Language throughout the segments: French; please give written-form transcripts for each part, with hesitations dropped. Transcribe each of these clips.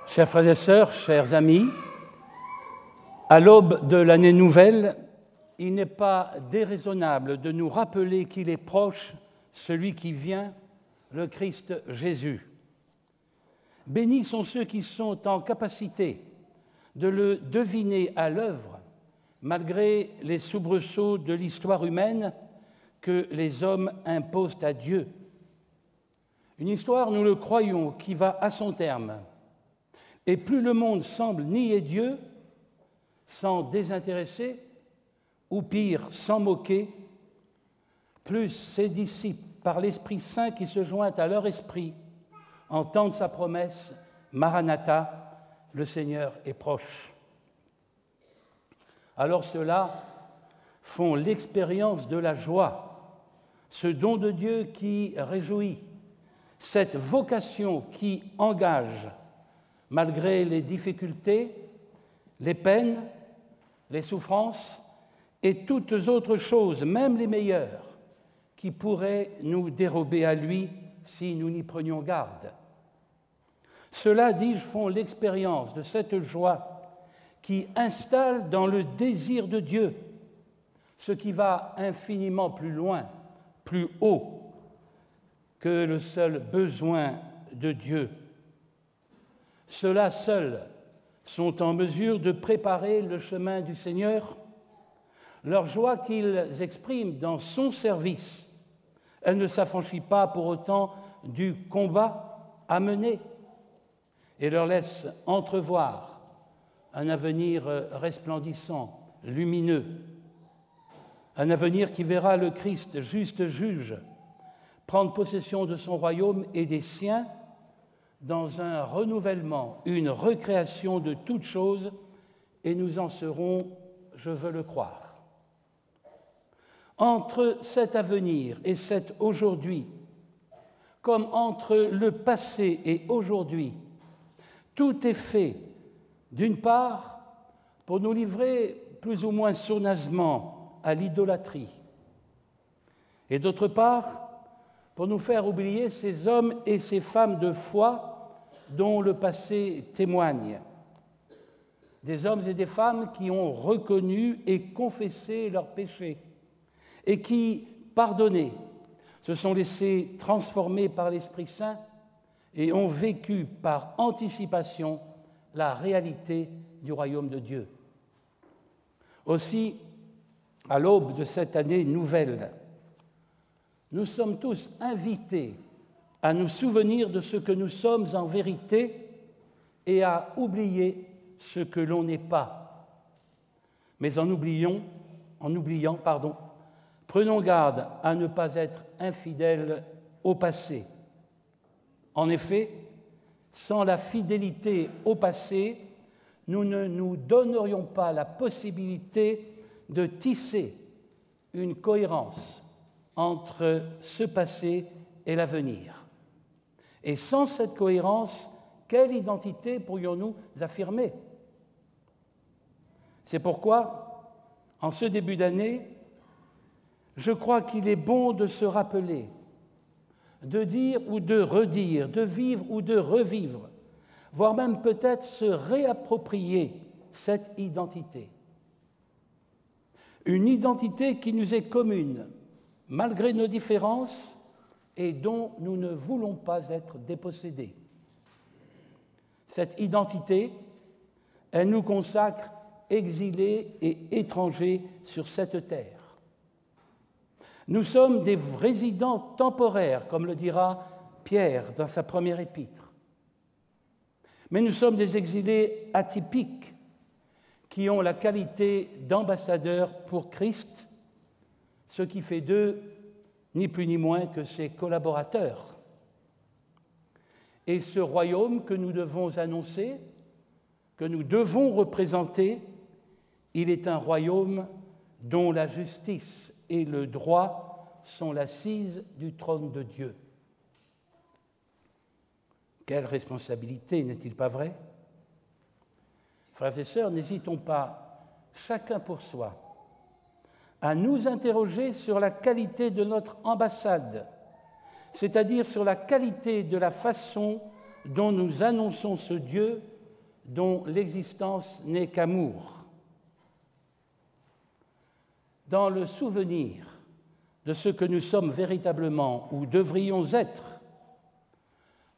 Chers frères et sœurs, chers amis, à l'aube de l'année nouvelle, il n'est pas déraisonnable de nous rappeler qu'il est proche, celui qui vient, le Christ Jésus. Bénis sont ceux qui sont en capacité de le deviner à l'œuvre, malgré les soubresauts de l'histoire humaine que les hommes imposent à Dieu. Une histoire, nous le croyons, qui va à son terme. Et plus le monde semble nier Dieu, s'en désintéresser, ou pire, s'en moquer, plus ses disciples, par l'Esprit Saint qui se joint à leur esprit, entendent sa promesse, Maranatha, le Seigneur est proche. Alors ceux-là font l'expérience de la joie, ce don de Dieu qui réjouit, cette vocation qui engage, malgré les difficultés, les peines, les souffrances et toutes autres choses, même les meilleures, qui pourraient nous dérober à lui si nous n'y prenions garde. Ceux-là, dis-je, font l'expérience de cette joie qui installe dans le désir de Dieu ce qui va infiniment plus loin, plus haut que le seul besoin de Dieu. Ceux-là seuls sont en mesure de préparer le chemin du Seigneur. Leur joie qu'ils expriment dans son service, elle ne s'affranchit pas pour autant du combat à mener et leur laisse entrevoir un avenir resplendissant, lumineux, un avenir qui verra le Christ juste juge prendre possession de son royaume et des siens dans un renouvellement, une recréation de toutes choses, et nous en serons, je veux le croire. Entre cet avenir et cet aujourd'hui, comme entre le passé et aujourd'hui, tout est fait, d'une part, pour nous livrer plus ou moins sournoisement à l'idolâtrie, et d'autre part, pour nous faire oublier ces hommes et ces femmes de foi dont le passé témoigne. Des hommes et des femmes qui ont reconnu et confessé leurs péchés et qui, pardonnés, se sont laissés transformer par l'Esprit Saint et ont vécu par anticipation la réalité du royaume de Dieu. Aussi, à l'aube de cette année nouvelle, nous sommes tous invités à nous souvenir de ce que nous sommes en vérité et à oublier ce que l'on n'est pas. Mais en oubliant, prenons garde à ne pas être infidèles au passé. En effet, sans la fidélité au passé, nous ne nous donnerions pas la possibilité de tisser une cohérence entre ce passé et l'avenir. Et sans cette cohérence, quelle identité pourrions-nous affirmer? C'est pourquoi, en ce début d'année, je crois qu'il est bon de se rappeler, de dire ou de redire, de vivre ou de revivre, voire même peut-être se réapproprier cette identité. Une identité qui nous est commune, malgré nos différences, et dont nous ne voulons pas être dépossédés. Cette identité, elle nous consacre exilés et étrangers sur cette terre. Nous sommes des résidents temporaires, comme le dira Pierre dans sa première épître. Mais nous sommes des exilés atypiques qui ont la qualité d'ambassadeurs pour Christ, ce qui fait d'eux ni plus ni moins que ses collaborateurs. Et ce royaume que nous devons annoncer, que nous devons représenter, il est un royaume dont la justice et le droit sont l'assise du trône de Dieu. Quelle responsabilité, n'est-il pas vrai? Frères et sœurs, n'hésitons pas, chacun pour soi, à nous interroger sur la qualité de notre ambassade, c'est-à-dire sur la qualité de la façon dont nous annonçons ce Dieu dont l'existence n'est qu'amour. Dans le souvenir de ce que nous sommes véritablement ou devrions être,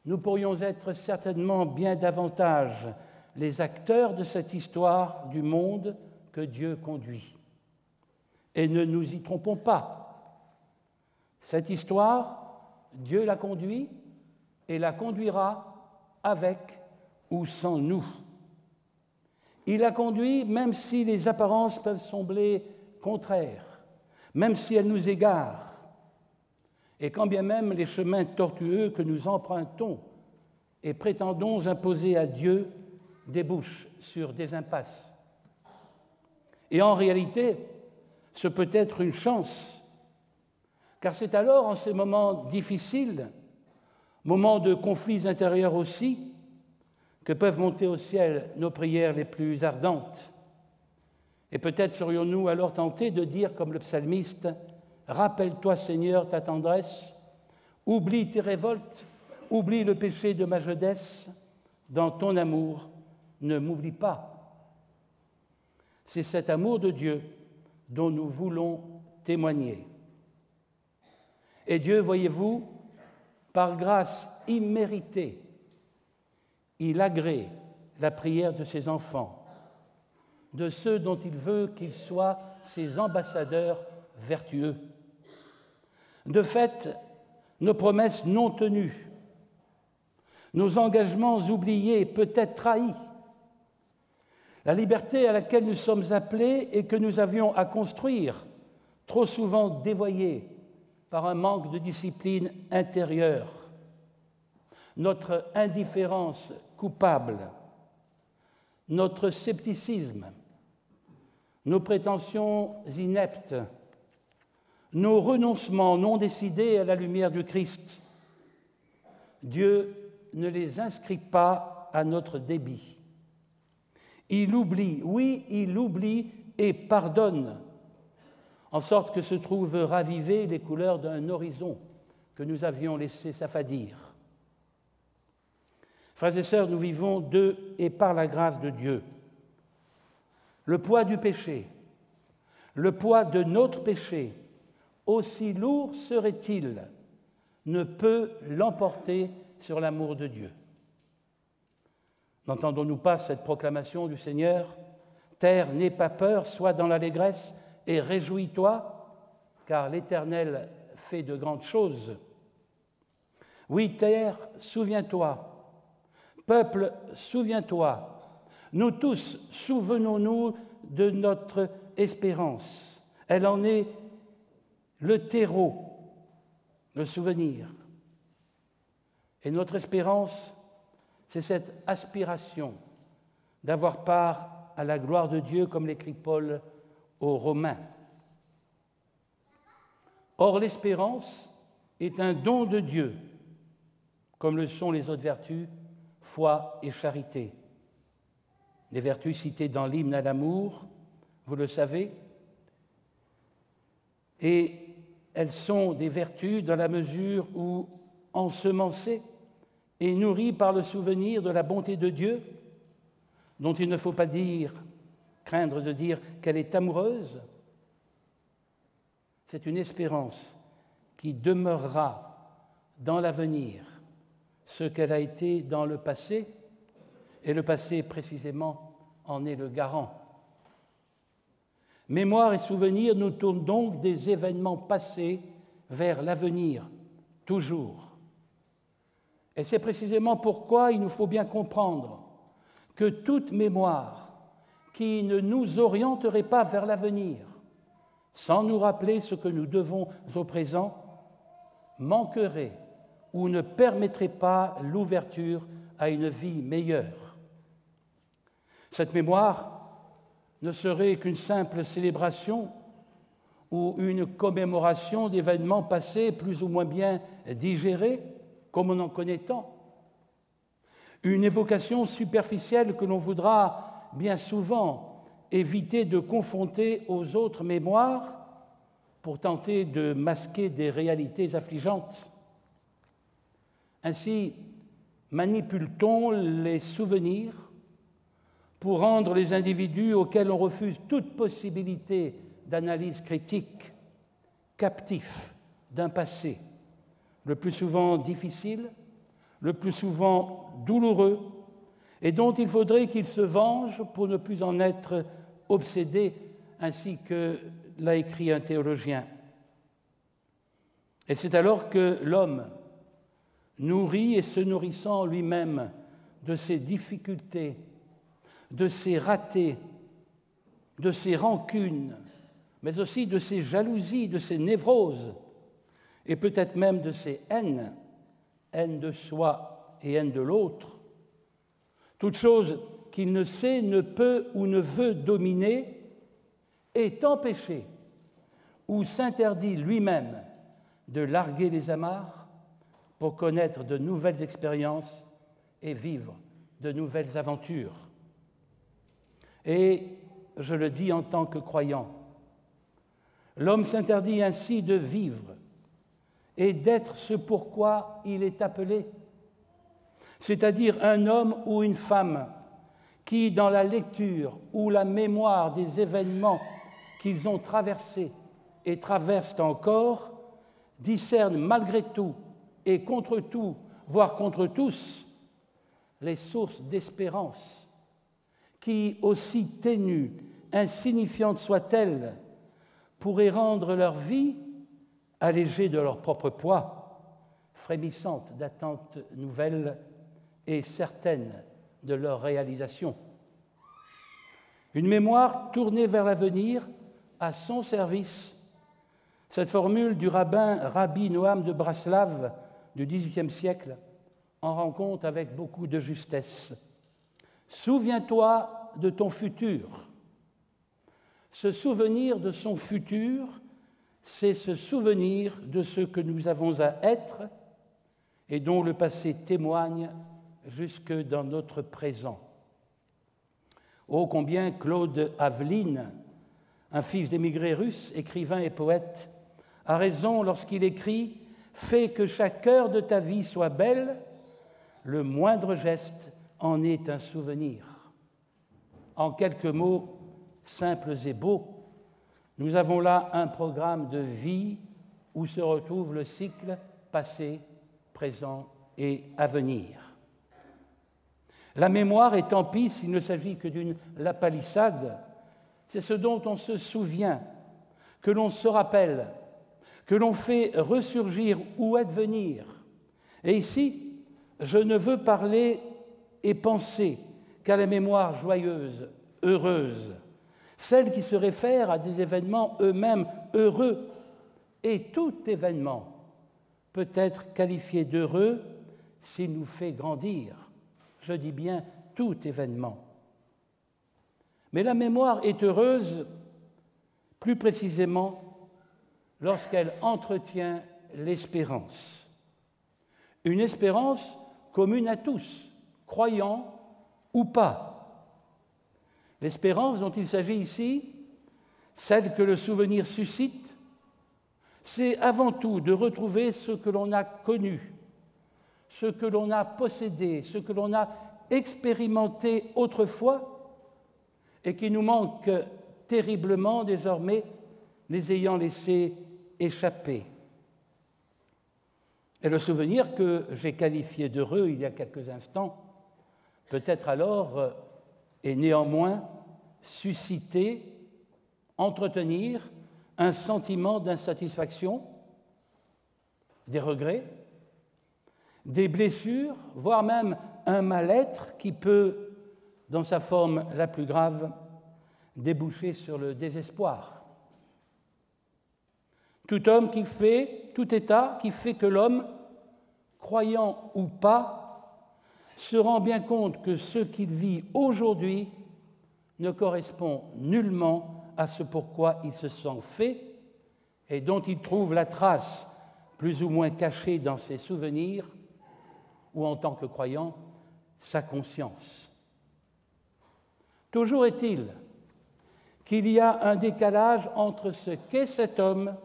nous pourrions être certainement bien davantage les acteurs de cette histoire du monde que Dieu conduit. Et ne nous y trompons pas. Cette histoire, Dieu la conduit et la conduira avec ou sans nous. Il la conduit même si les apparences peuvent sembler contraires, même si elles nous égarent, et quand bien même les chemins tortueux que nous empruntons et prétendons imposer à Dieu débouchent sur des impasses. Et en réalité, ce peut être une chance, car c'est alors, en ces moments difficiles, moments de conflits intérieurs aussi, que peuvent monter au ciel nos prières les plus ardentes. Et peut-être serions-nous alors tentés de dire, comme le psalmiste, « Rappelle-toi, Seigneur, ta tendresse, oublie tes révoltes, oublie le péché de ma jeunesse, dans ton amour, ne m'oublie pas. » C'est cet amour de Dieu dont nous voulons témoigner. Et Dieu, voyez-vous, par grâce imméritée, il agrée la prière de ses enfants, de ceux dont il veut qu'ils soient ses ambassadeurs vertueux. De fait, nos promesses non tenues, nos engagements oubliés, peut-être trahis, la liberté à laquelle nous sommes appelés et que nous avions à construire, trop souvent dévoyée par un manque de discipline intérieure, notre indifférence coupable, notre scepticisme, nos prétentions ineptes, nos renoncements non décidés à la lumière du Christ, Dieu ne les inscrit pas à notre débit. Il oublie, oui, il oublie et pardonne, en sorte que se trouvent ravivées les couleurs d'un horizon que nous avions laissé s'affadir. Frères et sœurs, nous vivons de et par la grâce de Dieu. Le poids du péché, le poids de notre péché, aussi lourd serait-il, ne peut l'emporter sur l'amour de Dieu. N'entendons-nous pas cette proclamation du Seigneur ? « Terre, n'aie pas peur, sois dans l'allégresse et réjouis-toi, car l'Éternel fait de grandes choses. » Oui, terre, souviens-toi. Peuple, souviens-toi. Nous tous, souvenons-nous de notre espérance. Elle en est le terreau, le souvenir. Et notre espérance, c'est cette aspiration d'avoir part à la gloire de Dieu, comme l'écrit Paul aux Romains. Or, l'espérance est un don de Dieu, comme le sont les autres vertus, foi et charité. Les vertus citées dans l'hymne à l'amour, vous le savez, et elles sont des vertus dans la mesure où, ensemencées et nourries par le souvenir de la bonté de Dieu, dont il ne faut pas craindre de dire qu'elle est amoureuse, c'est une espérance qui demeurera dans l'avenir ce qu'elle a été dans le passé, et le passé précisément en est le garant. Mémoire et souvenir nous tournent donc des événements passés vers l'avenir, toujours. Et c'est précisément pourquoi il nous faut bien comprendre que toute mémoire qui ne nous orienterait pas vers l'avenir, sans nous rappeler ce que nous devons au présent, manquerait ou ne permettrait pas l'ouverture à une vie meilleure. Cette mémoire ne serait qu'une simple célébration ou une commémoration d'événements passés plus ou moins bien digérés, comme on en connaît tant. Une évocation superficielle que l'on voudra bien souvent éviter de confronter aux autres mémoires pour tenter de masquer des réalités affligeantes. Ainsi manipule-t-on les souvenirs pour rendre les individus auxquels on refuse toute possibilité d'analyse critique captifs d'un passé le plus souvent difficile, le plus souvent douloureux, et dont il faudrait qu'ils se vengent pour ne plus en être obsédés, ainsi que l'a écrit un théologien. Et c'est alors que l'homme, nourri et se nourrissant lui-même de ses difficultés, de ses ratés, de ses rancunes, mais aussi de ses jalousies, de ses névroses, et peut-être même de ses haines, haine de soi et haine de l'autre, toute chose qu'il ne sait, ne peut ou ne veut dominer, est empêché ou s'interdit lui-même de larguer les amarres pour connaître de nouvelles expériences et vivre de nouvelles aventures. Et je le dis en tant que croyant, l'homme s'interdit ainsi de vivre et d'être ce pourquoi il est appelé, c'est-à-dire un homme ou une femme qui, dans la lecture ou la mémoire des événements qu'ils ont traversés et traversent encore, discernent malgré tout et contre tout, voire contre tous, les sources d'espérance qui, aussi ténues, insignifiantes soient-elles, pourraient rendre leur vie allégée de leur propre poids, frémissante d'attentes nouvelles et certaine de leur réalisation. Une mémoire tournée vers l'avenir à son service. Cette formule du rabbin Rabbi Noam de Braslav du XVIIIe siècle en rend compte avec beaucoup de justesse. Souviens-toi de ton futur. Se souvenir de son futur, c'est se souvenir de ce que nous avons à être et dont le passé témoigne jusque dans notre présent. Oh, combien Claude Haveline, un fils d'émigrés russes, écrivain et poète, a raison lorsqu'il écrit « Fais que chaque heure de ta vie soit belle, le moindre geste en est un souvenir. » En quelques mots simples et beaux, nous avons là un programme de vie où se retrouve le cycle passé, présent et à venir. La mémoire, et tant pis s'il ne s'agit que d'une lapalissade, c'est ce dont on se souvient, que l'on se rappelle, que l'on fait ressurgir ou advenir. Et ici, je ne veux parler et penser qu'à la mémoire joyeuse, heureuse, celle qui se réfère à des événements eux-mêmes heureux. Et tout événement peut être qualifié d'heureux s'il nous fait grandir. Je dis bien tout événement. Mais la mémoire est heureuse, plus précisément, lorsqu'elle entretient l'espérance. Une espérance commune à tous, croyants ou pas. L'espérance dont il s'agit ici, celle que le souvenir suscite, c'est avant tout de retrouver ce que l'on a connu, ce que l'on a possédé, ce que l'on a expérimenté autrefois et qui nous manque terriblement désormais, les ayant laissés échapper. Et le souvenir que j'ai qualifié d'heureux il y a quelques instants, peut-être alors et néanmoins susciter, entretenir un sentiment d'insatisfaction, des regrets, des blessures, voire même un mal-être qui peut, dans sa forme la plus grave, déboucher sur le désespoir. Tout homme qui fait, tout état qui fait que l'homme, croyant ou pas, se rend bien compte que ce qu'il vit aujourd'hui ne correspond nullement à ce pourquoi il se sent fait et dont il trouve la trace plus ou moins cachée dans ses souvenirs ou en tant que croyant, sa conscience. Toujours est-il qu'il y a un décalage entre ce qu'est cet homme,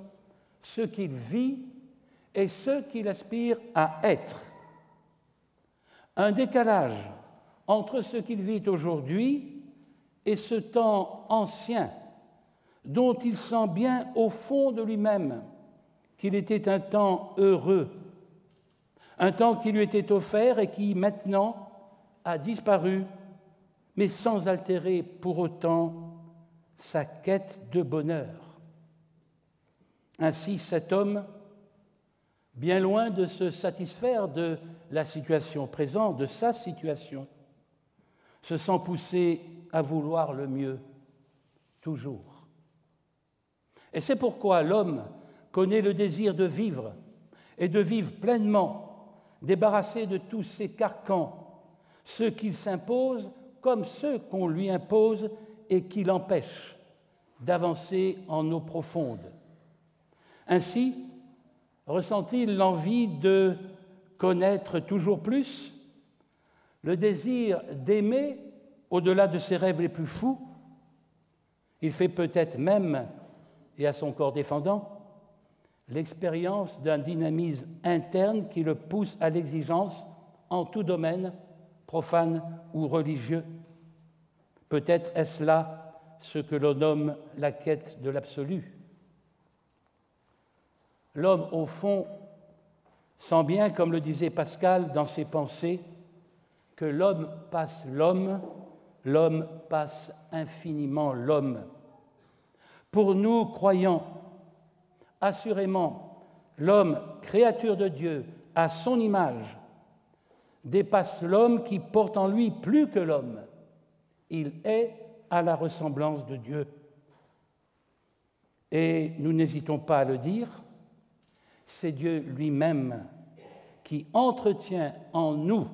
ce qu'il vit et ce qu'il aspire à être. Un décalage entre ce qu'il vit aujourd'hui et ce temps ancien dont il sent bien au fond de lui-même qu'il était un temps heureux, un temps qui lui était offert et qui maintenant a disparu, mais sans altérer pour autant sa quête de bonheur. Ainsi, cet homme, bien loin de se satisfaire de la situation présente, de sa situation, se sent poussé à vouloir le mieux, toujours. Et c'est pourquoi l'homme connaît le désir de vivre et de vivre pleinement, débarrassé de tous ces carcans, ceux qu'il s'impose comme ceux qu'on lui impose et qui l'empêchent d'avancer en eau profonde. Ainsi, ressent-il l'envie de connaître toujours plus, le désir d'aimer au-delà de ses rêves les plus fous. Il fait peut-être même, et à son corps défendant, l'expérience d'un dynamisme interne qui le pousse à l'exigence en tout domaine, profane ou religieux. Peut-être est-ce là ce que l'on nomme la quête de l'absolu. L'homme, au fond, sent bien, comme le disait Pascal dans ses pensées, que l'homme passe l'homme, l'homme passe infiniment l'homme. Pour nous, croyants, assurément, l'homme, créature de Dieu, à son image, dépasse l'homme qui porte en lui plus que l'homme. Il est à la ressemblance de Dieu. Et nous n'hésitons pas à le dire, c'est Dieu lui-même qui entretient en nous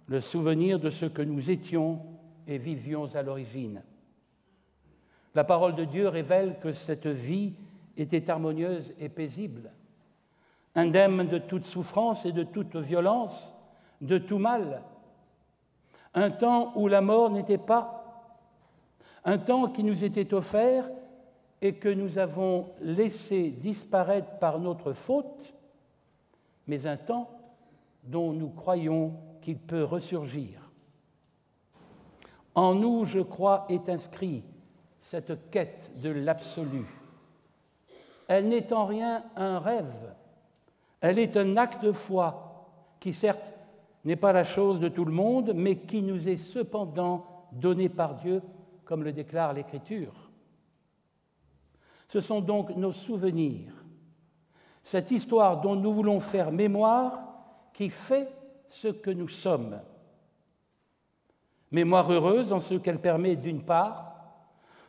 le souvenir de ce que nous étions et vivions à l'origine. La parole de Dieu révèle que cette vie était harmonieuse et paisible, indemne de toute souffrance et de toute violence, de tout mal, un temps où la mort n'était pas, un temps qui nous était offert et que nous avons laissé disparaître par notre faute, mais un temps dont nous croyons qu'il peut ressurgir. En nous, je crois, est inscrit cette quête de l'absolu. Elle n'est en rien un rêve, elle est un acte de foi qui, certes, n'est pas la chose de tout le monde, mais qui nous est cependant donné par Dieu, comme le déclare l'Écriture. Ce sont donc nos souvenirs, cette histoire dont nous voulons faire mémoire, qui fait ce que nous sommes. Mémoire heureuse en ce qu'elle permet, d'une part,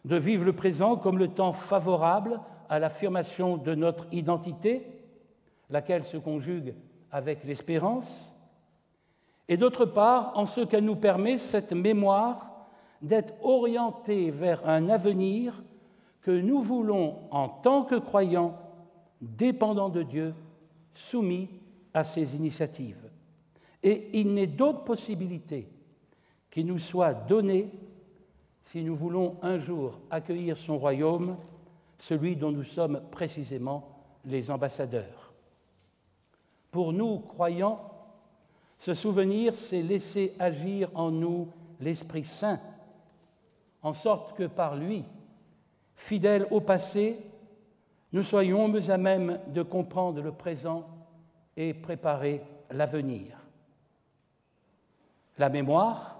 de vivre le présent comme le temps favorable à l'affirmation de notre identité, laquelle se conjugue avec l'espérance, et d'autre part, en ce qu'elle nous permet, cette mémoire, d'être orientés vers un avenir que nous voulons, en tant que croyants, dépendants de Dieu, soumis à ses initiatives. Et il n'est d'autre possibilité qui nous soit donnée si nous voulons un jour accueillir son royaume, celui dont nous sommes précisément les ambassadeurs. Pour nous, croyants, ce souvenir, c'est laisser agir en nous l'Esprit Saint, en sorte que par lui, fidèles au passé, nous soyons mieux à même de comprendre le présent et préparer l'avenir. La mémoire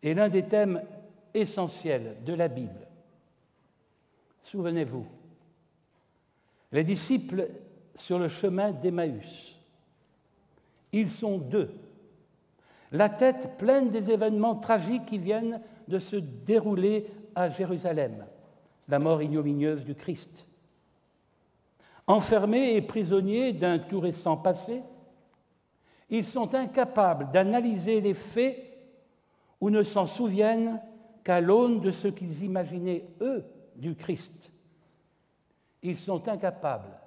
est l'un des thèmes essentiels de la Bible. Souvenez-vous, les disciples sur le chemin d'Emmaüs, ils sont deux, la tête pleine des événements tragiques qui viennent de se dérouler à Jérusalem, la mort ignominieuse du Christ. Enfermés et prisonniers d'un tout récent passé, ils sont incapables d'analyser les faits ou ne s'en souviennent qu'à l'aune de ce qu'ils imaginaient, eux, du Christ. Ils sont incapables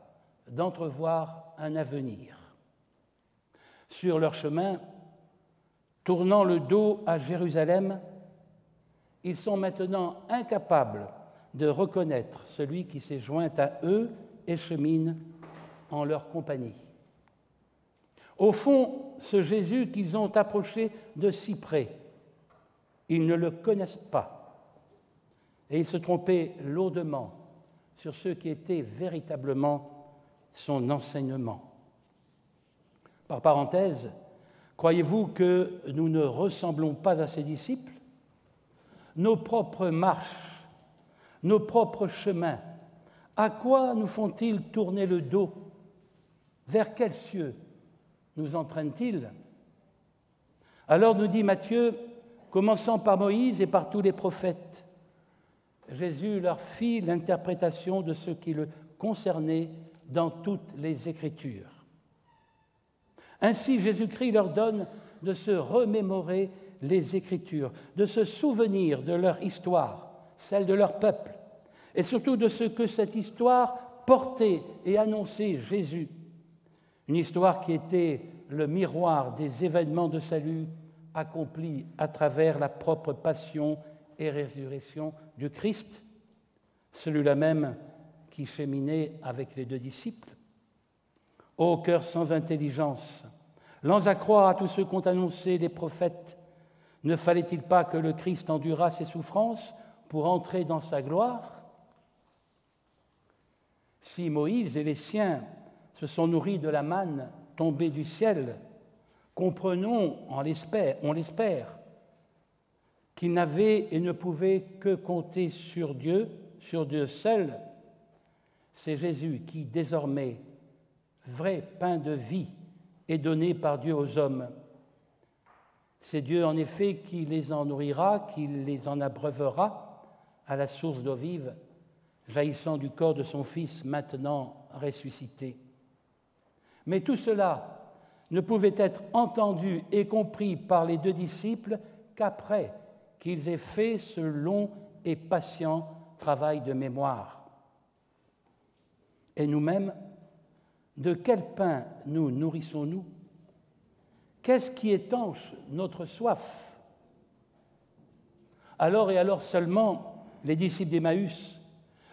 d'entrevoir un avenir. Sur leur chemin, tournant le dos à Jérusalem, ils sont maintenant incapables de reconnaître celui qui s'est joint à eux et chemine en leur compagnie. Au fond, ce Jésus qu'ils ont approché de si près, ils ne le connaissent pas. et il se trompait lourdement sur ce qui était véritablement son enseignement. Par parenthèse, croyez-vous que nous ne ressemblons pas à ses disciples? Nos propres marches, nos propres chemins, à quoi nous font-ils tourner le dos? Vers quels cieux nous entraînent-ils? Alors nous dit Matthieu, commençant par Moïse et par tous les prophètes, Jésus leur fit l'interprétation de ce qui le concernait dans toutes les Écritures. Ainsi, Jésus-Christ leur donne de se remémorer les Écritures, de se souvenir de leur histoire, celle de leur peuple, et surtout de ce que cette histoire portait et annonçait Jésus. Une histoire qui était le miroir des événements de salut accomplis à travers la propre passion et résurrection du Christ, celui-là même qui cheminait avec les 2 disciples. Ô cœur sans intelligence, lents à croire à tous ceux qu'ont annoncé les prophètes, ne fallait-il pas que le Christ endurât ses souffrances pour entrer dans sa gloire? Si Moïse et les siens se sont nourris de la manne tombée du ciel, comprenons, on l'espère, qu'ils n'avaient et ne pouvaient que compter sur Dieu seul. C'est Jésus qui, désormais, vrai pain de vie, est donné par Dieu aux hommes. C'est Dieu, en effet, qui les en nourrira, qui les en abreuvera à la source d'eau vive, jaillissant du corps de son Fils maintenant ressuscité. Mais tout cela ne pouvait être entendu et compris par les 2 disciples qu'après qu'ils aient fait ce long et patient travail de mémoire. Et nous-mêmes, de quel pain nous nourrissons-nous? Qu'est-ce qui étanche notre soif? Alors et alors seulement, les disciples d'Emmaüs,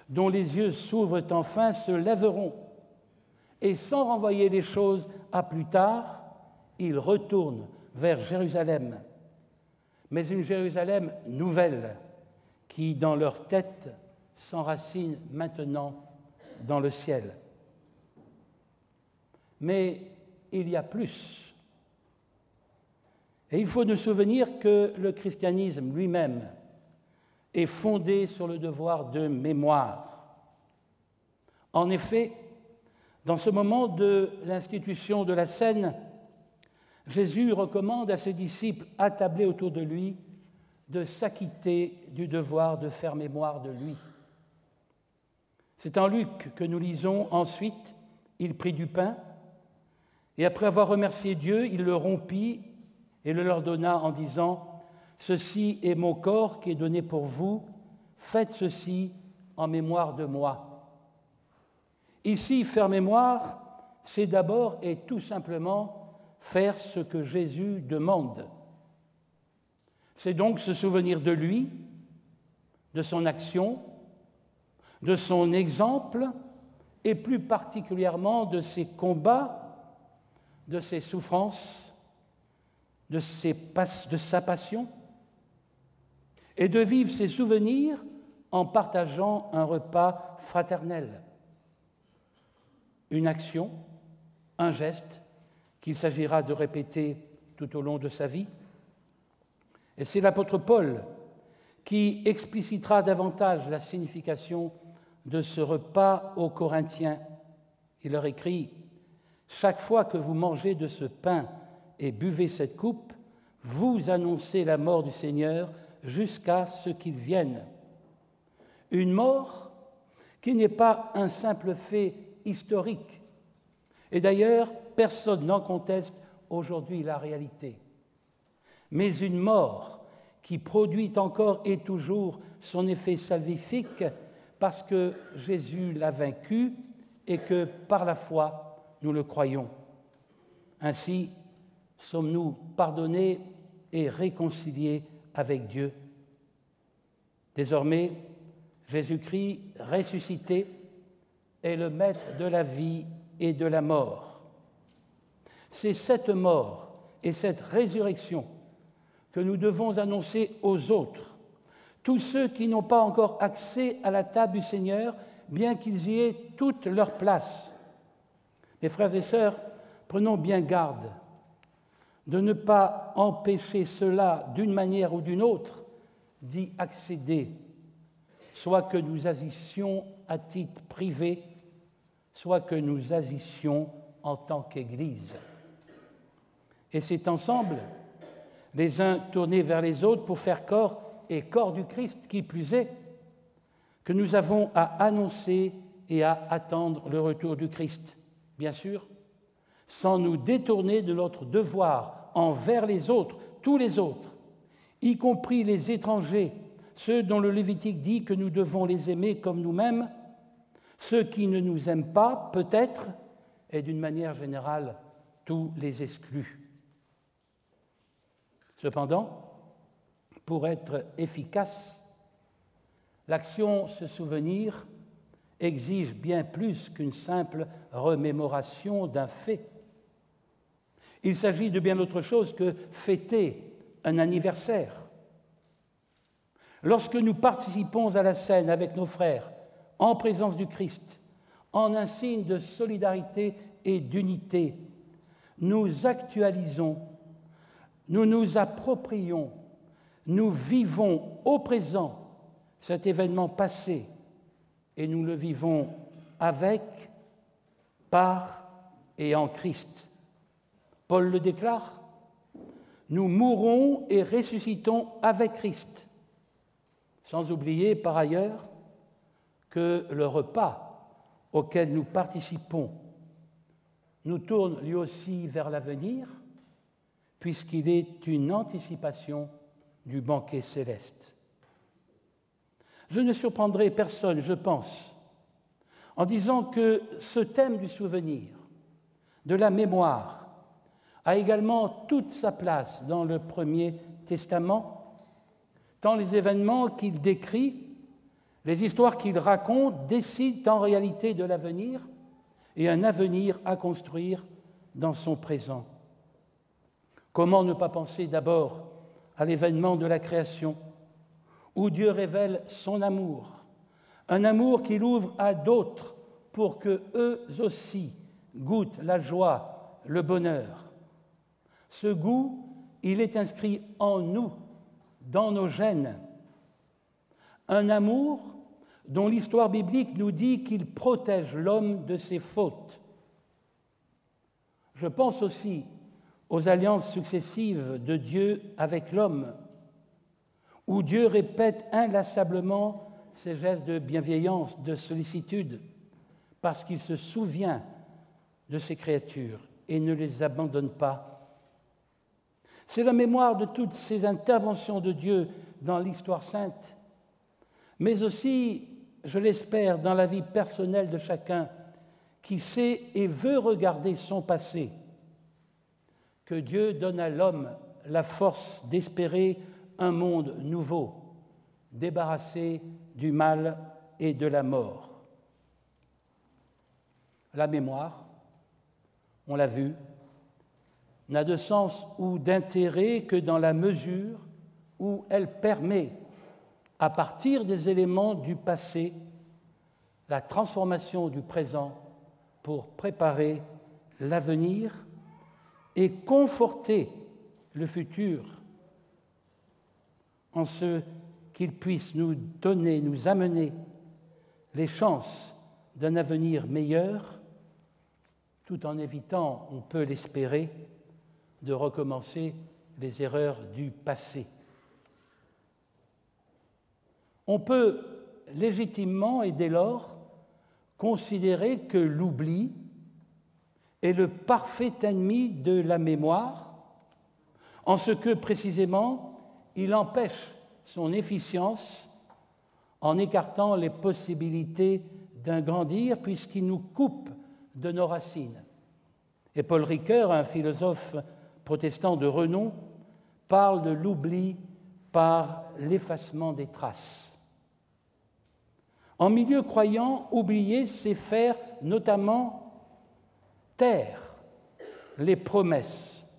dont les yeux s'ouvrent enfin, se lèveront, et sans renvoyer les choses à plus tard, ils retournent vers Jérusalem, mais une Jérusalem nouvelle qui, dans leur tête, s'enracine maintenant dans le ciel. Mais il y a plus. Et il faut nous souvenir que le christianisme lui-même est fondé sur le devoir de mémoire. En effet, dans ce moment de l'institution de la scène, Jésus recommande à ses disciples attablés autour de lui de s'acquitter du devoir de faire mémoire de lui. C'est en Luc que nous lisons ensuite, il prit du pain, et après avoir remercié Dieu, il le rompit et le leur donna en disant « Ceci est mon corps qui est donné pour vous, faites ceci en mémoire de moi. » Ici, faire mémoire, c'est d'abord et tout simplement faire ce que Jésus demande. C'est donc se souvenir de lui, de son action, de son exemple et plus particulièrement de ses combats, de ses souffrances, de sa passion, et de vivre ses souvenirs en partageant un repas fraternel, une action, un geste qu'il s'agira de répéter tout au long de sa vie. Et c'est l'apôtre Paul qui explicitera davantage la signification de ce repas aux Corinthiens. Il leur écrit « Chaque fois que vous mangez de ce pain et buvez cette coupe, vous annoncez la mort du Seigneur jusqu'à ce qu'il vienne. » Une mort qui n'est pas un simple fait historique. Et d'ailleurs, personne n'en conteste aujourd'hui la réalité. Mais une mort qui produit encore et toujours son effet salvifique parce que Jésus l'a vaincu et que par la foi, nous le croyons. Ainsi, sommes-nous pardonnés et réconciliés avec Dieu. Désormais, Jésus-Christ ressuscité est le maître de la vie et de la mort. C'est cette mort et cette résurrection que nous devons annoncer aux autres, tous ceux qui n'ont pas encore accès à la table du Seigneur, bien qu'ils y aient toute leur place. Mes frères et sœurs, prenons bien garde de ne pas empêcher ceux-là, d'une manière ou d'une autre, d'y accéder, soit que nous agissions à titre privé, soit que nous agissions en tant qu'Église. Et c'est ensemble, les uns tournés vers les autres pour faire corps, et corps du Christ qui plus est, que nous avons à annoncer et à attendre le retour du Christ, bien sûr, sans nous détourner de notre devoir envers les autres, tous les autres, y compris les étrangers, ceux dont le Lévitique dit que nous devons les aimer comme nous-mêmes, ceux qui ne nous aiment pas, peut-être, et d'une manière générale, tous les exclus. Cependant, pour être efficace, l'action se souvenir exige bien plus qu'une simple remémoration d'un fait. Il s'agit de bien autre chose que fêter un anniversaire. Lorsque nous participons à la scène avec nos frères, en présence du Christ, en un signe de solidarité et d'unité, nous actualisons, nous nous approprions, nous vivons au présent cet événement passé et nous le vivons avec, par et en Christ. Paul le déclare, nous mourons et ressuscitons avec Christ, sans oublier par ailleurs que le repas auquel nous participons nous tourne lui aussi vers l'avenir, puisqu'il est une anticipation du banquet céleste. Je ne surprendrai personne, je pense, en disant que ce thème du souvenir, de la mémoire, a également toute sa place dans le Premier Testament, tant les événements qu'il décrit, les histoires qu'il raconte décident en réalité de l'avenir et un avenir à construire dans son présent. Comment ne pas penser d'abord à l'événement de la création, où Dieu révèle son amour, un amour qu'il ouvre à d'autres pour qu'eux aussi goûtent la joie, le bonheur. Ce goût, il est inscrit en nous, dans nos gènes. Un amour dont l'histoire biblique nous dit qu'il protège l'homme de ses fautes. Je pense aussi aux alliances successives de Dieu avec l'homme, où Dieu répète inlassablement ses gestes de bienveillance, de sollicitude, parce qu'il se souvient de ses créatures et ne les abandonne pas. C'est la mémoire de toutes ces interventions de Dieu dans l'histoire sainte, mais aussi, je l'espère, dans la vie personnelle de chacun qui sait et veut regarder son passé, que Dieu donne à l'homme la force d'espérer un monde nouveau, débarrassé du mal et de la mort. La mémoire, on l'a vu, n'a de sens ou d'intérêt que dans la mesure où elle permet, à partir des éléments du passé, la transformation du présent pour préparer l'avenir et conforter le futur en ce qu'il puisse nous donner, nous amener les chances d'un avenir meilleur, tout en évitant, on peut l'espérer, de recommencer les erreurs du passé. On peut légitimement et dès lors considérer que l'oubli est le parfait ennemi de la mémoire, en ce que précisément il empêche son efficience en écartant les possibilités d'un grandir puisqu'il nous coupe de nos racines. Et Paul Ricoeur, un philosophe protestant de renom, parle de l'oubli par l'effacement des traces. En milieu croyant, oublier, c'est faire notamment taire les promesses,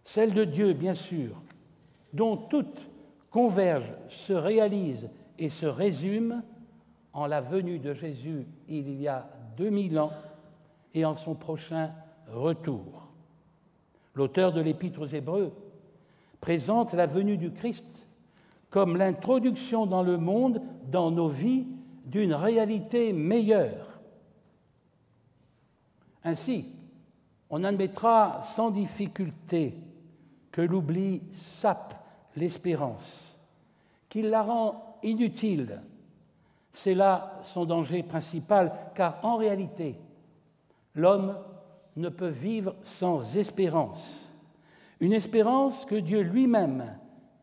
celles de Dieu, bien sûr, dont toutes convergent, se réalisent et se résument en la venue de Jésus il y a 2000 ans et en son prochain retour. L'auteur de l'Épître aux Hébreux présente la venue du Christ comme l'introduction dans le monde, dans nos vies, d'une réalité meilleure. Ainsi, on admettra sans difficulté que l'oubli sape l'espérance, qu'il la rend inutile. C'est là son danger principal, car en réalité, l'homme ne peut vivre sans espérance. Une espérance que Dieu lui-même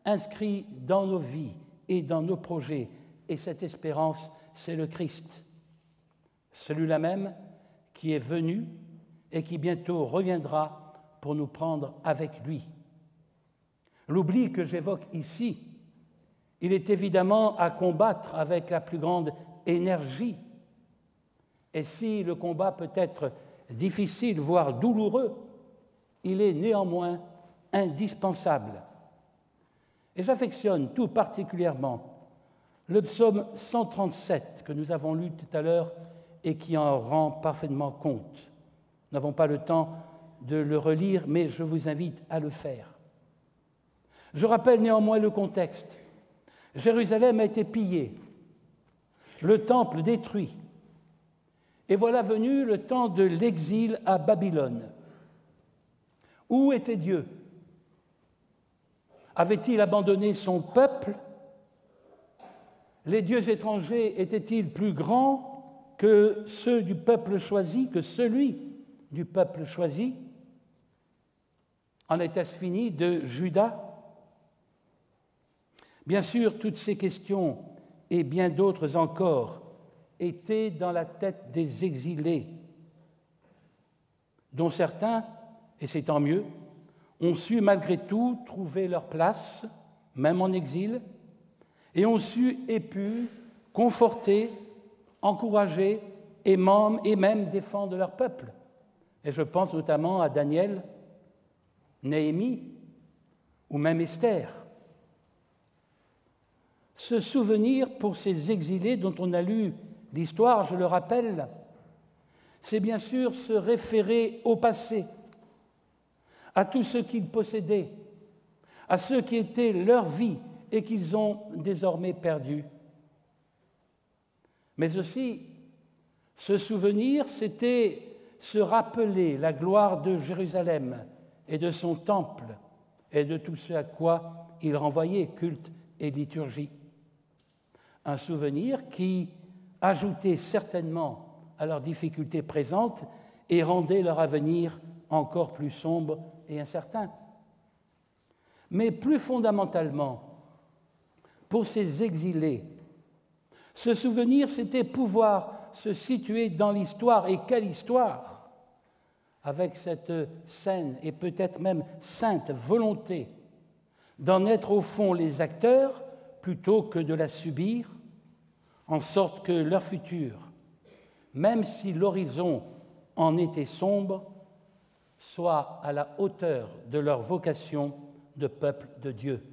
inscrit dans nos vies et dans nos projets. Et cette espérance, c'est le Christ. Celui-là même qui est venu et qui bientôt reviendra pour nous prendre avec lui. L'oubli que j'évoque ici, il est évidemment à combattre avec la plus grande énergie. Et si le combat peut être difficile, voire douloureux, il est néanmoins indispensable. Et j'affectionne tout particulièrement le psaume 137 que nous avons lu tout à l'heure et qui en rend parfaitement compte. Nous n'avons pas le temps de le relire, mais je vous invite à le faire. Je rappelle néanmoins le contexte. Jérusalem a été pillée, le temple détruit, et voilà venu le temps de l'exil à Babylone. Où était Dieu? Avait-il abandonné son peuple? Les dieux étrangers étaient-ils plus grands que ceux du peuple choisi, que celui du peuple choisi? En était-ce fini de Juda? Bien sûr, toutes ces questions et bien d'autres encore étaient dans la tête des exilés, dont certains, et c'est tant mieux, ont su malgré tout trouver leur place, même en exil, et ont su et pu conforter, encourager et même défendre leur peuple. Et je pense notamment à Daniel, Néhémie ou même Esther. Ce souvenir pour ces exilés dont on a lu l'histoire, je le rappelle, c'est bien sûr se référer au passé, à tout ce qu'ils possédaient, à ce qui était leur vie et qu'ils ont désormais perdu. Mais aussi, ce souvenir, c'était se rappeler la gloire de Jérusalem et de son temple et de tout ce à quoi il renvoyait, culte et liturgie. Un souvenir qui ajoutait certainement à leurs difficultés présentes et rendait leur avenir encore plus sombre et incertain. Mais plus fondamentalement, pour ces exilés, ce souvenir, c'était pouvoir se situer dans l'histoire, et quelle histoire, avec cette saine et peut-être même sainte volonté d'en être au fond les acteurs plutôt que de la subir, en sorte que leur futur, même si l'horizon en était sombre, soit à la hauteur de leur vocation de peuple de Dieu.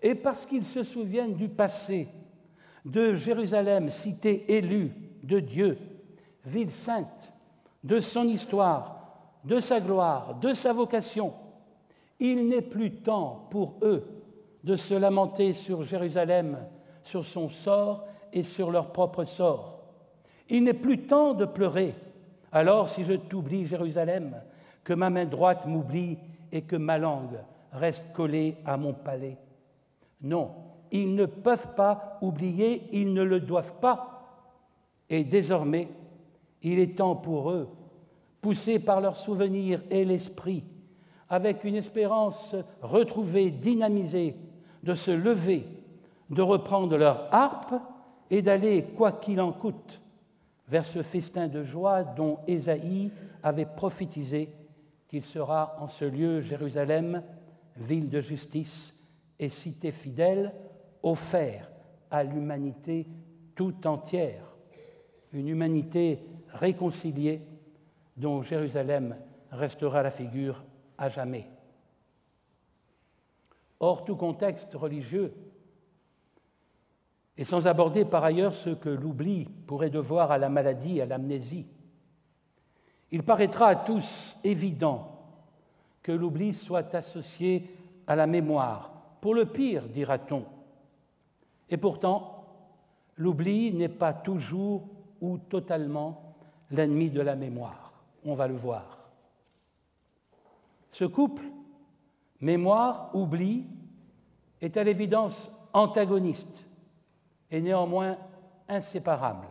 Et parce qu'ils se souviennent du passé, de Jérusalem, cité élue de Dieu, ville sainte, de son histoire, de sa gloire, de sa vocation, il n'est plus temps pour eux de se lamenter sur Jérusalem, sur son sort et sur leur propre sort. Il n'est plus temps de pleurer. Alors, si je t'oublie, Jérusalem, que ma main droite m'oublie et que ma langue reste collée à mon palais. Non, ils ne peuvent pas oublier, ils ne le doivent pas. Et désormais, il est temps pour eux, poussés par leurs souvenirs et l'esprit, avec une espérance retrouvée, dynamisée, de se lever, de reprendre leur harpe et d'aller, quoi qu'il en coûte, vers ce festin de joie dont Ésaïe avait prophétisé qu'il sera en ce lieu Jérusalem, ville de justice et cité fidèle, offert à l'humanité tout entière, une humanité réconciliée dont Jérusalem restera la figure à jamais. hors tout contexte religieux, et sans aborder par ailleurs ce que l'oubli pourrait devoir à la maladie, à l'amnésie. Il paraîtra à tous évident que l'oubli soit associé à la mémoire, pour le pire, dira-t-on. Et pourtant, l'oubli n'est pas toujours ou totalement l'ennemi de la mémoire. On va le voir. Ce couple, mémoire-oubli, est à l'évidence antagoniste et néanmoins inséparable.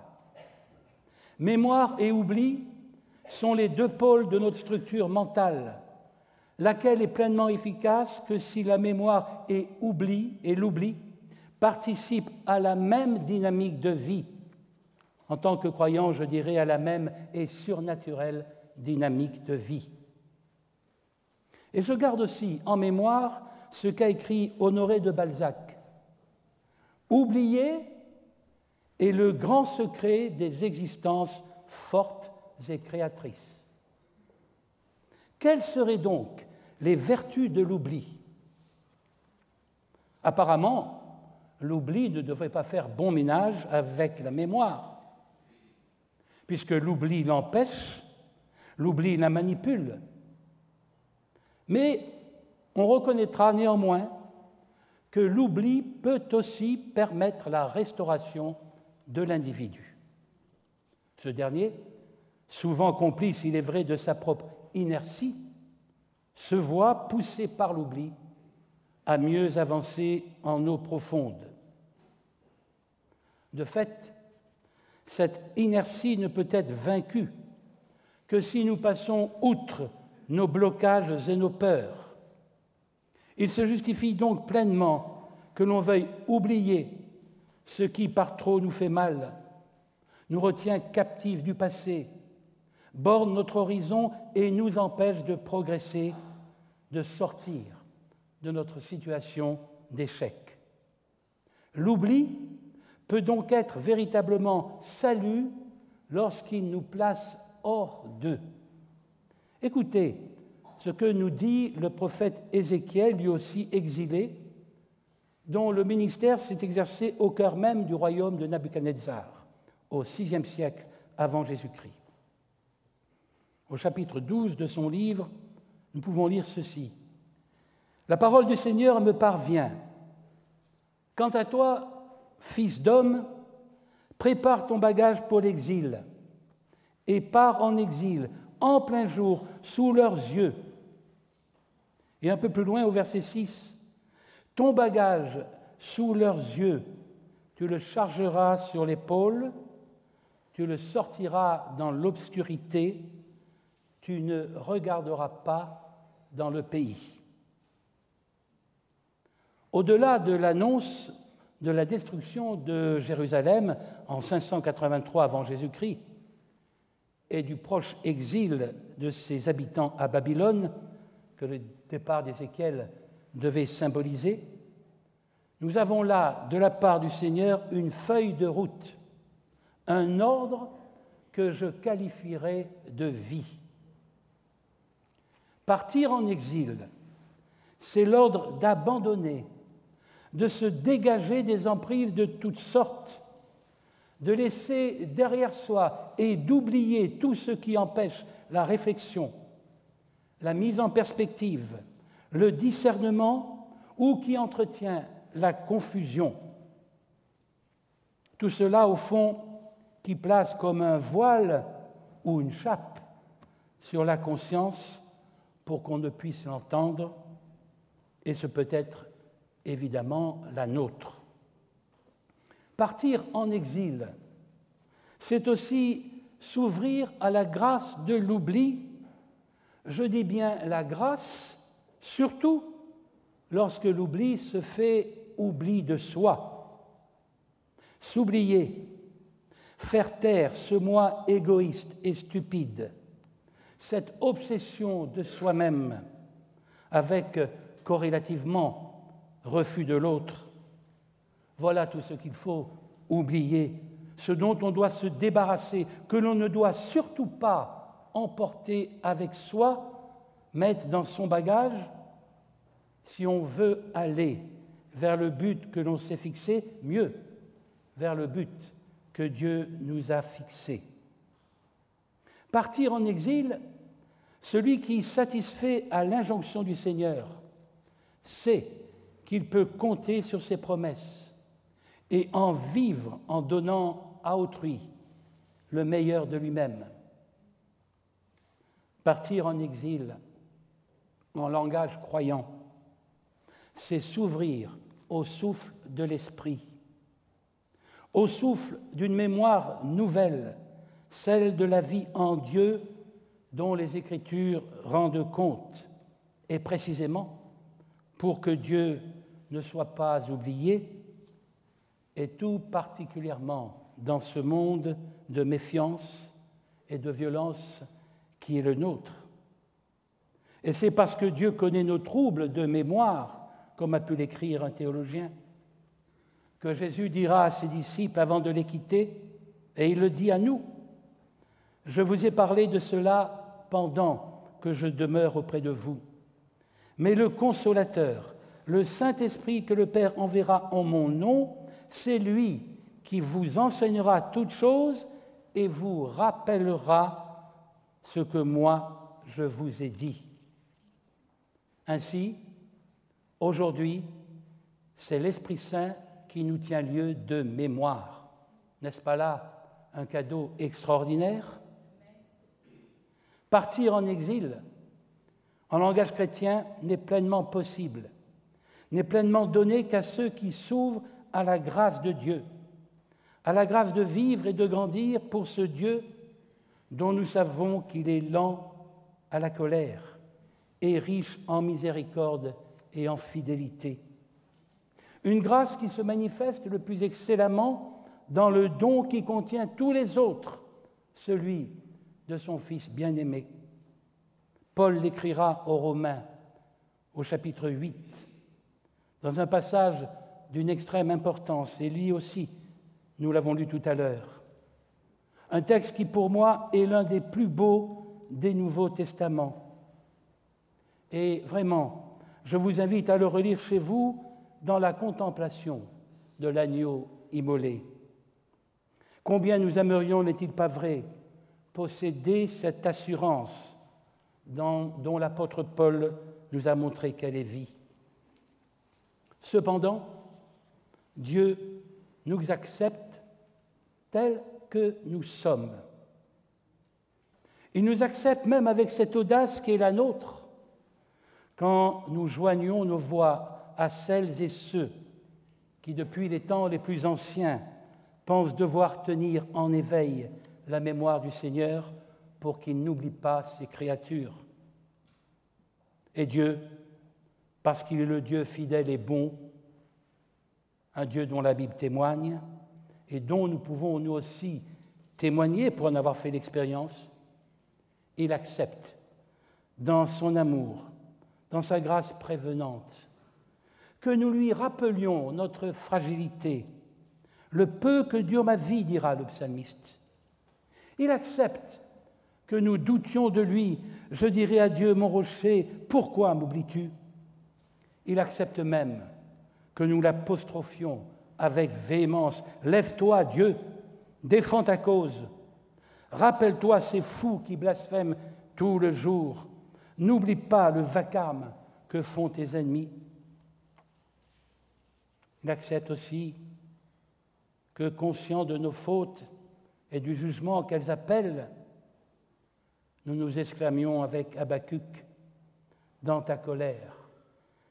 Mémoire et oubli sont les deux pôles de notre structure mentale, laquelle est pleinement efficace que si la mémoire et l'oubli participent à la même dynamique de vie. En tant que croyant, je dirais à la même et surnaturelle dynamique de vie. Et je garde aussi en mémoire ce qu'a écrit Honoré de Balzac. Oublier est le grand secret des existences fortes et créatrices. Quelles seraient donc les vertus de l'oubli? Apparemment, l'oubli ne devrait pas faire bon ménage avec la mémoire, puisque l'oubli l'empêche, l'oubli la manipule. Mais on reconnaîtra néanmoins que l'oubli peut aussi permettre la restauration de l'individu. Ce dernier, souvent complice, il est vrai, de sa propre inertie, se voit poussé par l'oubli à mieux avancer en eau profonde. De fait, cette inertie ne peut être vaincue que si nous passons outre nos blocages et nos peurs. Il se justifie donc pleinement que l'on veuille oublier ce qui par trop nous fait mal, nous retient captifs du passé, borne notre horizon et nous empêche de progresser, de sortir de notre situation d'échec. L'oubli peut donc être véritablement salut lorsqu'il nous place hors d'eux. Écoutez ce que nous dit le prophète Ézéchiel, lui aussi exilé, dont le ministère s'est exercé au cœur même du royaume de Nabuchodonosor, au VIe siècle avant Jésus-Christ. Au chapitre 12 de son livre, nous pouvons lire ceci. « La parole du Seigneur me parvient. Quant à toi, fils d'homme, prépare ton bagage pour l'exil et pars en exil, en plein jour, sous leurs yeux. » Et un peu plus loin, au verset 6, « Ton bagage sous leurs yeux, tu le chargeras sur l'épaule, tu le sortiras dans l'obscurité, tu ne regarderas pas dans le pays. » Au-delà de l'annonce de la destruction de Jérusalem en 583 avant Jésus-Christ et du proche exil de ses habitants à Babylone, que le départ d'Ézéchiel devait symboliser, nous avons là, de la part du Seigneur, une feuille de route, un ordre que je qualifierais de vie. Partir en exil, c'est l'ordre d'abandonner, de se dégager des emprises de toutes sortes, de laisser derrière soi et d'oublier tout ce qui empêche la réflexion, la mise en perspective, le discernement ou qui entretient la confusion. Tout cela, au fond, qui place comme un voile ou une chape sur la conscience pour qu'on ne puisse l'entendre, et ce peut être évidemment la nôtre. Partir en exil, c'est aussi s'ouvrir à la grâce de l'oubli. Je dis bien la grâce, surtout lorsque l'oubli se fait oubli de soi. S'oublier, faire taire ce moi égoïste et stupide, cette obsession de soi-même avec corrélativement refus de l'autre. Voilà tout ce qu'il faut oublier, ce dont on doit se débarrasser, que l'on ne doit surtout pas emporter avec soi, mettre dans son bagage, si on veut aller vers le but que l'on s'est fixé, mieux, vers le but que Dieu nous a fixé. Partir en exil, celui qui satisfait à l'injonction du Seigneur sait qu'il peut compter sur ses promesses et en vivre en donnant à autrui le meilleur de lui-même. Partir en exil, en langage croyant, c'est s'ouvrir au souffle de l'Esprit, au souffle d'une mémoire nouvelle, celle de la vie en Dieu dont les Écritures rendent compte, et précisément pour que Dieu ne soit pas oublié, et tout particulièrement dans ce monde de méfiance et de violence qui est le nôtre. Et c'est parce que Dieu connaît nos troubles de mémoire, comme a pu l'écrire un théologien, que Jésus dira à ses disciples avant de les quitter, et il le dit à nous, « Je vous ai parlé de cela pendant que je demeure auprès de vous. Mais le Consolateur, le Saint-Esprit que le Père enverra en mon nom, c'est lui qui vous enseignera toutes choses et vous rappellera ce que moi je vous ai dit. » Ainsi, aujourd'hui, c'est l'Esprit Saint qui nous tient lieu de mémoire. N'est-ce pas là un cadeau extraordinaire? Partir en exil, en langage chrétien, n'est pleinement possible, n'est pleinement donné qu'à ceux qui s'ouvrent à la grâce de Dieu, à la grâce de vivre et de grandir pour ce Dieu dont nous savons qu'il est lent à la colère et riche en miséricorde et en fidélité. Une grâce qui se manifeste le plus excellemment dans le don qui contient tous les autres, celui de son Fils bien-aimé. Paul l'écrira aux Romains, au chapitre 8, dans un passage d'une extrême importance, et lui aussi, nous l'avons lu tout à l'heure. Un texte qui, pour moi, est l'un des plus beaux des Nouveaux Testaments. Et vraiment, je vous invite à le relire chez vous dans la contemplation de l'agneau immolé. Combien nous aimerions, n'est-il pas vrai, posséder cette assurance dont l'apôtre Paul nous a montré qu'elle est vie. Cependant, Dieu nous accepte tels que nous sommes. Il nous accepte même avec cette audace qui est la nôtre, quand nous joignons nos voix à celles et ceux qui, depuis les temps les plus anciens, pensent devoir tenir en éveil la mémoire du Seigneur pour qu'il n'oublie pas ses créatures. Et Dieu, parce qu'il est le Dieu fidèle et bon, un Dieu dont la Bible témoigne et dont nous pouvons nous aussi témoigner pour en avoir fait l'expérience, il accepte dans son amour, dans sa grâce prévenante, que nous lui rappelions notre fragilité, le peu que dure ma vie, dira le psalmiste. Il accepte que nous doutions de lui. Je dirai à Dieu, mon rocher, pourquoi m'oublies-tu? Il accepte même que nous l'apostrophions avec véhémence. Lève-toi, Dieu, défends ta cause. Rappelle-toi ces fous qui blasphèment tout le jour. N'oublie pas le vacarme que font tes ennemis. Il accepte aussi que, conscients de nos fautes et du jugement qu'elles appellent, nous nous exclamions avec Habacuc, « Dans ta colère,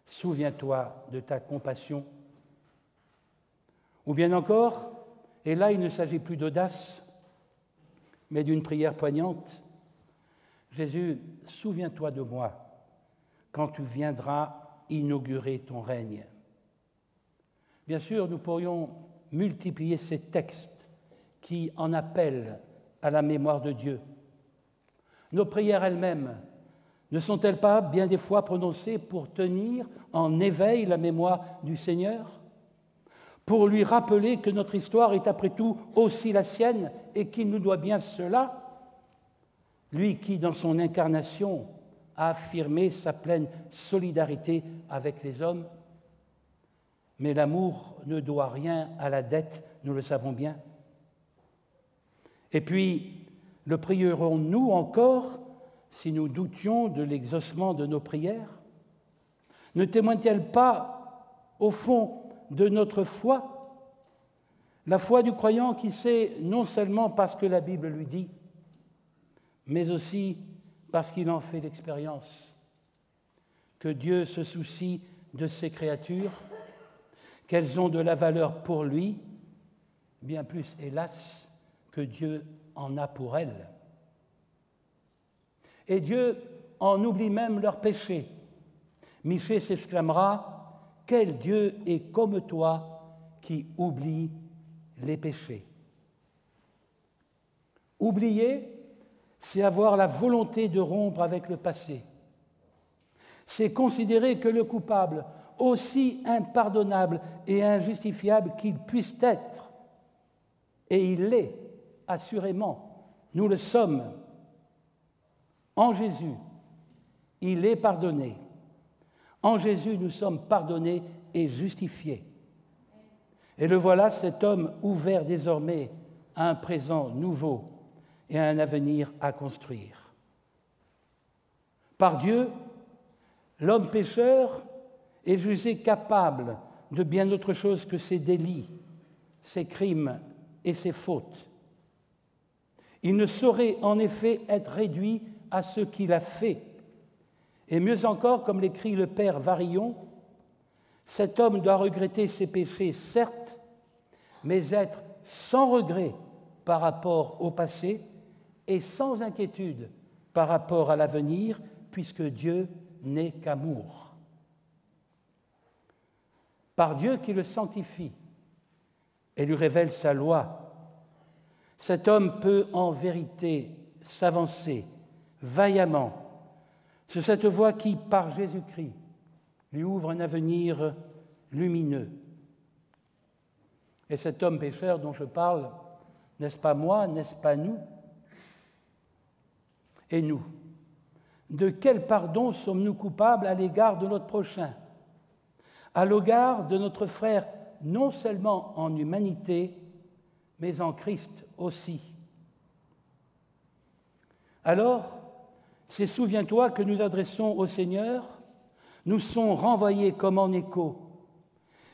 souviens-toi de ta compassion. » Ou bien encore, et là il ne s'agit plus d'audace, mais d'une prière poignante, « Jésus, souviens-toi de moi quand tu viendras inaugurer ton règne. » Bien sûr, nous pourrions multiplier ces textes qui en appellent à la mémoire de Dieu. Nos prières elles-mêmes ne sont-elles pas bien des fois prononcées pour tenir en éveil la mémoire du Seigneur, pour lui rappeler que notre histoire est après tout aussi la sienne et qu'il nous doit bien cela, lui qui, dans son incarnation, à affirmer sa pleine solidarité avec les hommes. Mais l'amour ne doit rien à la dette, nous le savons bien. Et puis, le prierons-nous encore si nous doutions de l'exaucement de nos prières? Ne témoigne-t-elle pas, au fond, de notre foi? La foi du croyant qui sait non seulement parce que la Bible lui dit, mais aussi parce qu'il en fait l'expérience, que Dieu se soucie de ses créatures, qu'elles ont de la valeur pour lui, bien plus, hélas, que Dieu en a pour elles. Et Dieu en oublie même leurs péchés. Michée s'exclamera « Quel Dieu est comme toi qui oublie les péchés ?» Oublier, c'est avoir la volonté de rompre avec le passé. C'est considérer que le coupable, aussi impardonnable et injustifiable qu'il puisse être, et il l'est, assurément, nous le sommes. En Jésus, il est pardonné. En Jésus, nous sommes pardonnés et justifiés. Et le voilà, cet homme ouvert désormais à un présent nouveau et à un avenir à construire. Par Dieu, l'homme pécheur est jugé capable de bien autre chose que ses délits, ses crimes et ses fautes. Il ne saurait en effet être réduit à ce qu'il a fait. Et mieux encore, comme l'écrit le père Varillon, cet homme doit regretter ses péchés, certes, mais être sans regret par rapport au passé et sans inquiétude par rapport à l'avenir, puisque Dieu n'est qu'amour. Par Dieu qui le sanctifie et lui révèle sa loi, cet homme peut en vérité s'avancer vaillamment sur cette voie qui, par Jésus-Christ, lui ouvre un avenir lumineux. Et cet homme pécheur dont je parle, n'est-ce pas moi, n'est-ce pas nous? Et nous, de quel pardon sommes-nous coupables à l'égard de notre prochain, à l'égard de notre frère, non seulement en humanité, mais en Christ aussi? Alors, ces souviens-toi que nous adressons au Seigneur nous sont renvoyés comme en écho,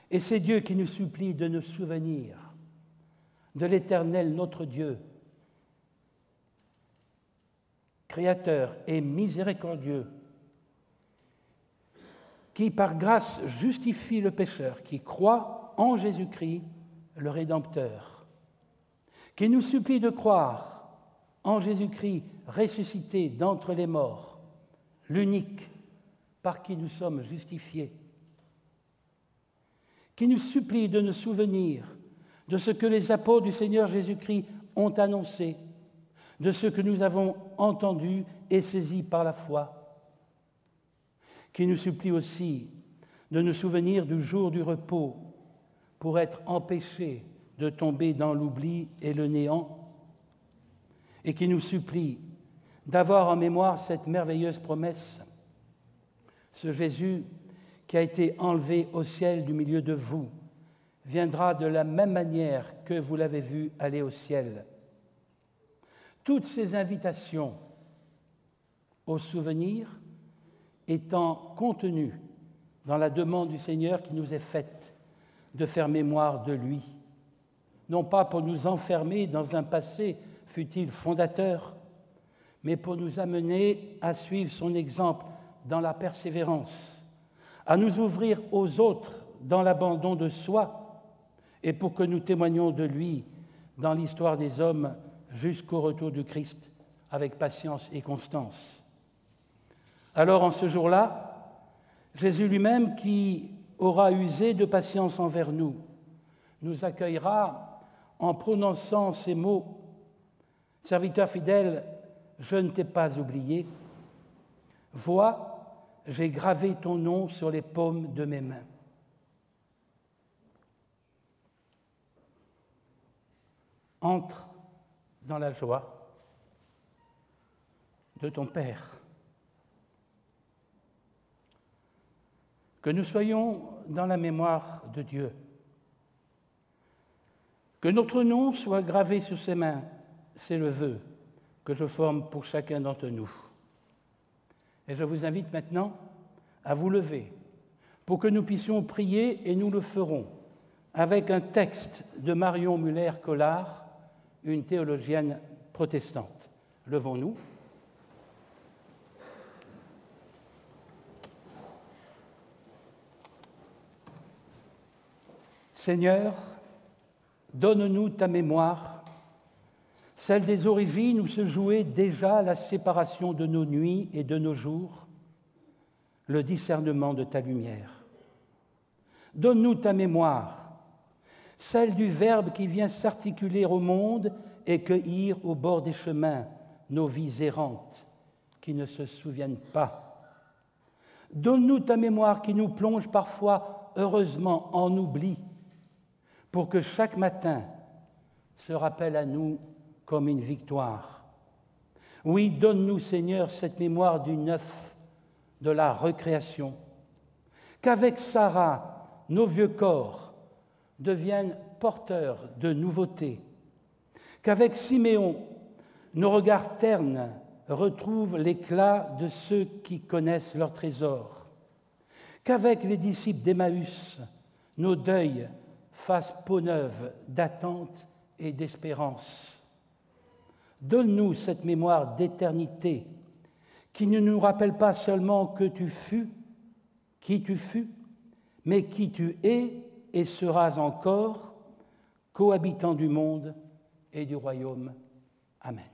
et c'est Dieu qui nous supplie de nous souvenir de l'Éternel notre Dieu, Créateur et miséricordieux, qui par grâce justifie le pécheur, qui croit en Jésus-Christ, le Rédempteur, qui nous supplie de croire en Jésus-Christ ressuscité d'entre les morts, l'unique par qui nous sommes justifiés, qui nous supplie de nous souvenir de ce que les apôtres du Seigneur Jésus-Christ ont annoncé, de ce que nous avons entendu et saisi par la foi, qui nous supplie aussi de nous souvenir du jour du repos pour être empêchés de tomber dans l'oubli et le néant, et qui nous supplie d'avoir en mémoire cette merveilleuse promesse, ce Jésus qui a été enlevé au ciel du milieu de vous, viendra de la même manière que vous l'avez vu aller au ciel. Toutes ces invitations au souvenir étant contenues dans la demande du Seigneur qui nous est faite de faire mémoire de lui, non pas pour nous enfermer dans un passé, fût-il fondateur, mais pour nous amener à suivre son exemple dans la persévérance, à nous ouvrir aux autres dans l'abandon de soi, et pour que nous témoignions de lui dans l'histoire des hommes jusqu'au retour du Christ avec patience et constance. Alors en ce jour-là, Jésus lui-même, qui aura usé de patience envers nous, nous accueillera en prononçant ces mots: « Serviteur fidèle, je ne t'ai pas oublié. Vois, j'ai gravé ton nom sur les paumes de mes mains. » Entre dans la joie de ton Père. que nous soyons dans la mémoire de Dieu, que notre nom soit gravé sur ses mains, c'est le vœu que je forme pour chacun d'entre nous. Et je vous invite maintenant à vous lever pour que nous puissions prier, et nous le ferons avec un texte de Marion Muller-Collard, une théologienne protestante. Levons-nous. Seigneur, donne-nous ta mémoire, celle des origines où se jouait déjà la séparation de nos nuits et de nos jours, le discernement de ta lumière. Donne-nous ta mémoire, celle du Verbe qui vient s'articuler au monde et cueillir au bord des chemins nos vies errantes qui ne se souviennent pas. Donne-nous ta mémoire qui nous plonge parfois heureusement en oubli, pour que chaque matin se rappelle à nous comme une victoire. Oui, donne-nous, Seigneur, cette mémoire du neuf, de la recréation, qu'avec Sarah, nos vieux corps deviennent porteurs de nouveautés, qu'avec Siméon, nos regards ternes retrouvent l'éclat de ceux qui connaissent leur trésor, qu'avec les disciples d'Emmaüs, nos deuils fassent peau neuve d'attente et d'espérance. Donne-nous cette mémoire d'éternité qui ne nous rappelle pas seulement que tu fus, qui tu fus, mais qui tu es et seras encore, cohabitant du monde et du royaume. Amen.